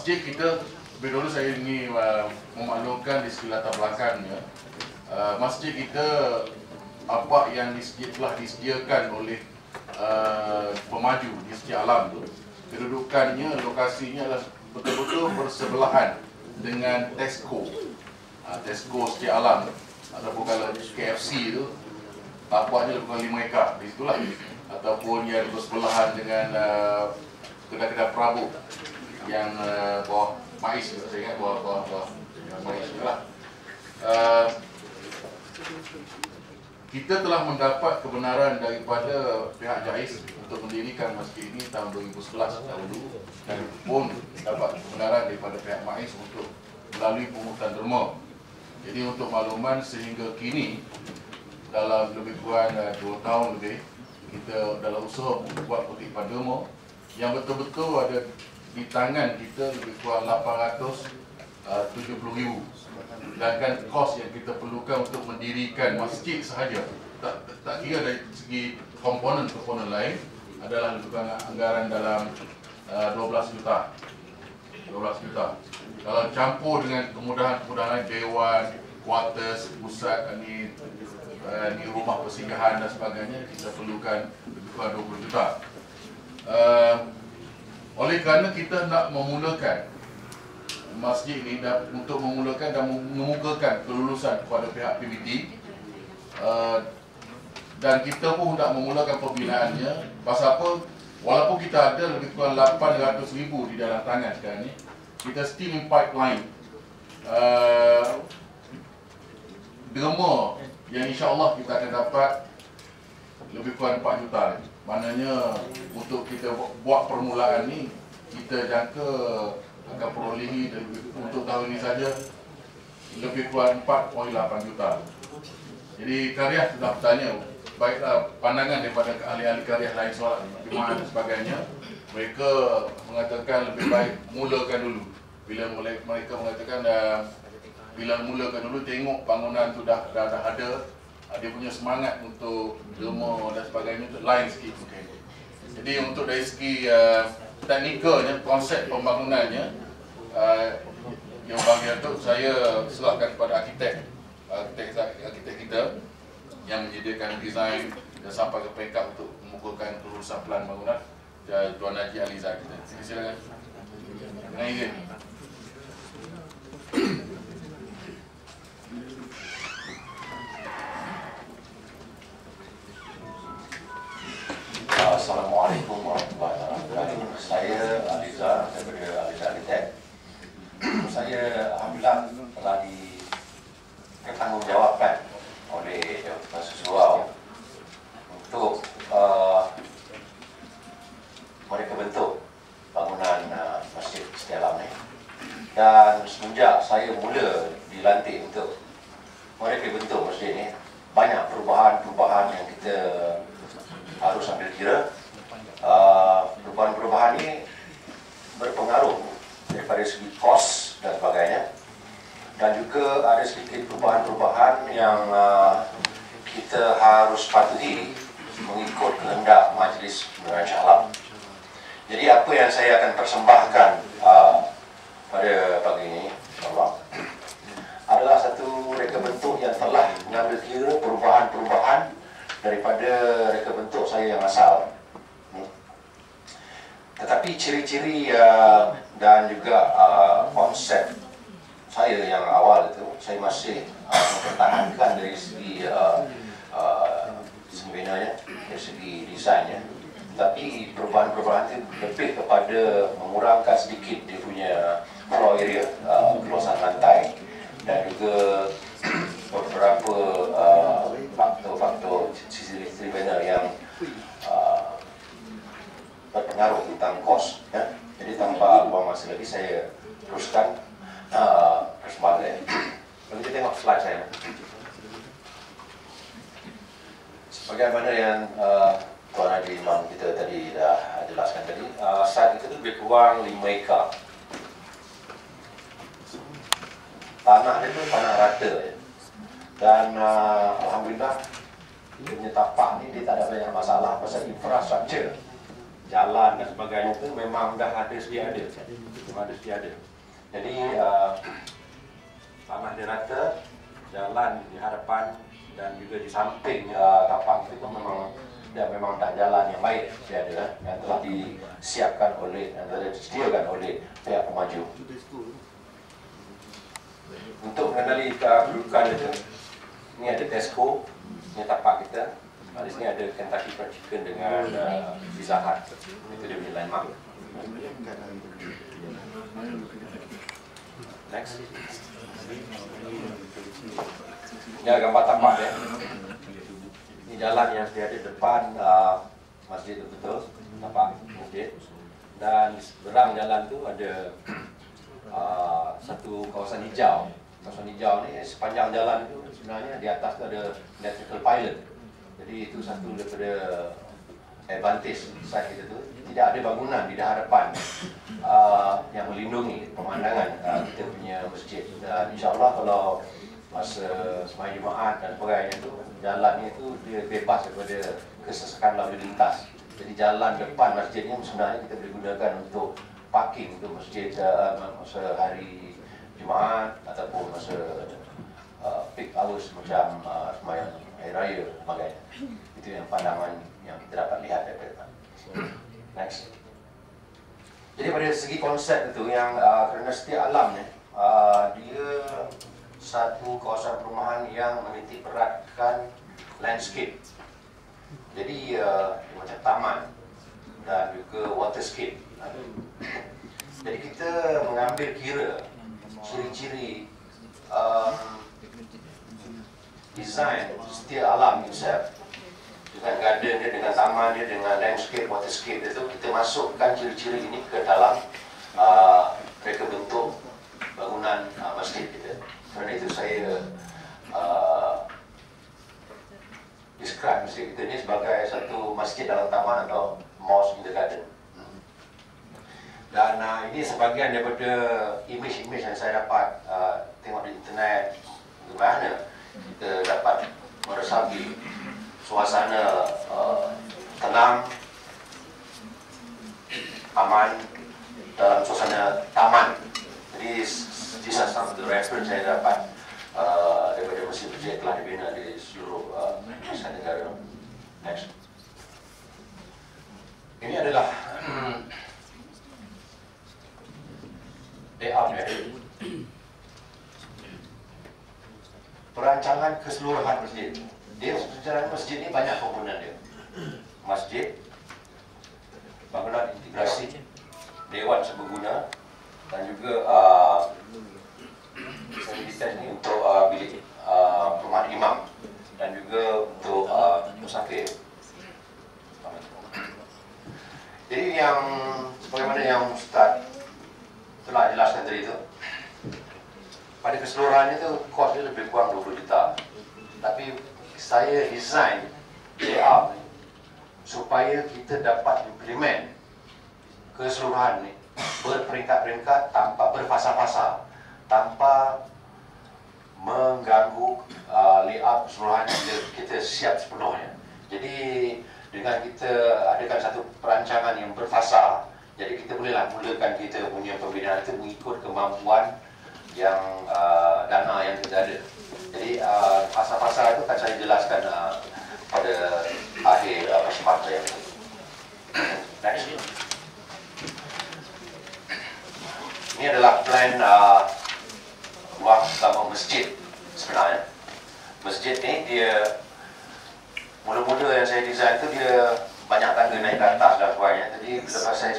masjid kita, lebih dulu saya ingin memaklumkan di segi latar belakangnya. Masjid kita apa yang telah disediakan oleh pemaju di segi alam tu, kedudukannya, lokasinya adalah betul-betul bersebelahan dengan Tesco. Tesco segi alam ataupun kalau KFC tu tapaknya lebih kurang 5 ekar di situlah, ataupun yang bersebelahan dengan kedai-kedai perabot yang bawah Mais, saya ingat bawah Mais itulah. Kita telah mendapat kebenaran daripada pihak JAIS untuk mendirikan masjid ini tahun 2011 dahulu, dan pun dapat kebenaran daripada pihak MAIS untuk melalui pungutan derma. Jadi untuk makluman, sehingga kini dalam lebih kurang 2 tahun lebih kita dalam usaha buat kutipan derma yang betul-betul ada di tangan kita lebih kurang 870,000. Sedangkan kos yang kita perlukan untuk mendirikan masjid sahaja, tak kira dari segi komponen lain, adalah lebih kurang anggaran dalam 12 juta. Kalau campur dengan kemudahan-kemudahan dewan, quarters, pusat ni rumah persinggahan dan sebagainya, kita perlukan lebih kurang 20 juta. Oleh kerana kita nak memulakan masjid ini untuk memulakan dan mengemukakan kelulusan kepada pihak PBT, dan kita pun hendak memulakan pembinaannya. Pasal apa? Walaupun kita ada lebih kurang 800,000 di dalam tangan sekarang ni, kita still in pipeline derma yang insya-Allah kita akan dapat lebih kurang 4 juta lagi. Maknanya untuk kita buat permulaan ni, kita jangka akan perolehi untuk tahun ini saja lebih kurang 4.8 juta. Jadi karya sudah bertanya, baiklah pandangan daripada ahli-ahli karya lain soal jemaah dan sebagainya, mereka mengatakan lebih baik mulakan dulu. Bila mereka mengatakan bila mulakan dulu, tengok bangunan sudah ada, dia punya semangat untuk derma dan sebagainya itu lain sikit mungkin. Jadi untuk dari segi teknikalnya, konsep pembangunannya, yang bahagian itu saya serahkan kepada arkitek kita yang menyediakan desain dan sampai ke peringkat untuk mengukuhkan kelulusan pelan bangunan, Tuan Haji Aliza kita. Silakan. Dengan izin. Assalamualaikum warahmatullahi wabarakatuh. Saya Aliza daripada Aliza Arkitek. Saya alhamdulillah telah dipertanggungjawabkan oleh Jabatan Susuau untuk mereka bentuk bangunan Masjid Setia Alam ni. Dan semenjak saya mula dilantik untuk mereka bentuk masjid ni, banyak perubahan-perubahan yang kita harus ambil kira. Perubahan-perubahan ini berpengaruh daripada segi kos dan sebagainya, dan juga ada sedikit perubahan-perubahan yang kita harus patuhi mengikut kehendak Majlis Penerangan Shah Alam. Jadi apa yang saya akan persembahkan pada pagi ini, insyaAllah, adalah satu reka bentuk yang telah mengambil kira perubahan-perubahan daripada reka bentuk saya yang asal. Tetapi ciri-ciri dan juga konsep saya yang awal itu, saya masih mempertahankan dari segi sebenarnya, dari segi desainnya. Tapi perubahan-perubahan itu lebih kepada mengurangkan sedikit dia punya floor area, keluasan lantai, dan juga beberapa faktor-faktor sisi banner yang berpengaruh tentang kos. Ya. Jadi tanpa buang masa lagi, saya teruskan persembahan saya. Lalu kita tengok slide saya. Sebagaimana yang Tuan Haji Imam kita tadi dah jelaskan tadi, site itu lebih kurang 5 ekar. Tanah itu tanah rata ya. Dan alhamdulillah dia punya tapak ni dia tak ada banyak masalah pasal infrastruktur. jalan dan sebagainya itu memang dah ada sedia ada. Memang ada sedia ada. Jadi tanah dia rata, jalan di hadapan dan juga di samping tapak itu memang tak jalan yang baik sedia ada yang telah disiapkan oleh dan telah disediakan oleh pihak pemaju. Untuk mengenali kedudukan itu, ini ada Tesco, ini tapak kita. Di sini ada Kentucky Fried Chicken dengan Pizza Hut. Itu dia punya landmark. Next. Ini gambar tapak dia. Ini jalan yang ada di depan masjid betul, tapak masjid. Dan di seberang jalan tu ada satu kawasan hijau. Kawasan hijau ni sepanjang jalan itu sebenarnya di atas tu ada electrical pylon. Jadi itu satu daripada advantage site kita tu. Tidak ada bangunan di hadapan yang melindungi pemandangan kita punya masjid. Dan insyaAllah kalau masa sembahyang Jumaat dan sebagainya tu, jalan ni tu dia bebas daripada kesesakan lalu lintas. Jadi jalan depan masjid ni sebenarnya kita boleh gunakan untuk parking untuk masjid masa hari Jumaat ataupun masa peak hours macam sembahyang hari raya sebagainya. Itu yang pandangan yang kita dapat lihat daripada next. Jadi pada segi konsep itu yang kerana setiap alam ni dia satu kawasan perumahan yang menitik beratkan landscape. Jadi macam taman dan juga waterscape. Jadi kita mengambil kira ciri-ciri design setiap alam itself, dengan garden dia, dengan taman dia, dengan landscape, waterscape dia tu, kita masukkan ciri-ciri ini ke dalam reka bentuk bangunan masjid kita. Kerana itu saya describe masjid kita ni sebagai satu masjid dalam taman atau mosque in the garden. Dan ini sebahagian daripada image-image yang saya dapat tengok di internet, bagaimana kita dapat meresapi suasana tenang, aman dalam suasana taman. Jadi these are some of the reference saya dapat daripada masjid-masjid telah dibina di seluruh Asia Negara. Next. Ini adalah layout perancangan keseluruhan masjid. Dia perancangan masjid ni banyak komponen dia. Masjid, bangunan integrasi, dewan serbaguna dan juga fasilitas ni untuk bilik perumahan imam dan juga untuk musafir. Jadi yang sebagaimana yang Ustaz telah jelaskan tadi itu, pada keseluruhannya itu kos dia lebih kurang 20 juta. Tapi saya design layout supaya kita dapat implement keseluruhan ni berperingkat-peringkat, tanpa berfasa-fasa, tanpa mengganggu layout keseluruhan yang kita siap sepenuhnya. Jadi dengan kita adakan satu perancangan yang berfasa, jadi kita bolehlah mulakan kita punya pembinaan itu mengikut kemampuan yang dana yang kita ada. Jadi fasa-fasa itu akan saya jelaskan pada akhir persembahan saya. Next. Ini adalah plan ruang utama masjid sebenarnya. Masjid ni dia mula-mula yang saya design tu dia banyak tangga naik ke atas dan sebagainya. Jadi lepas saya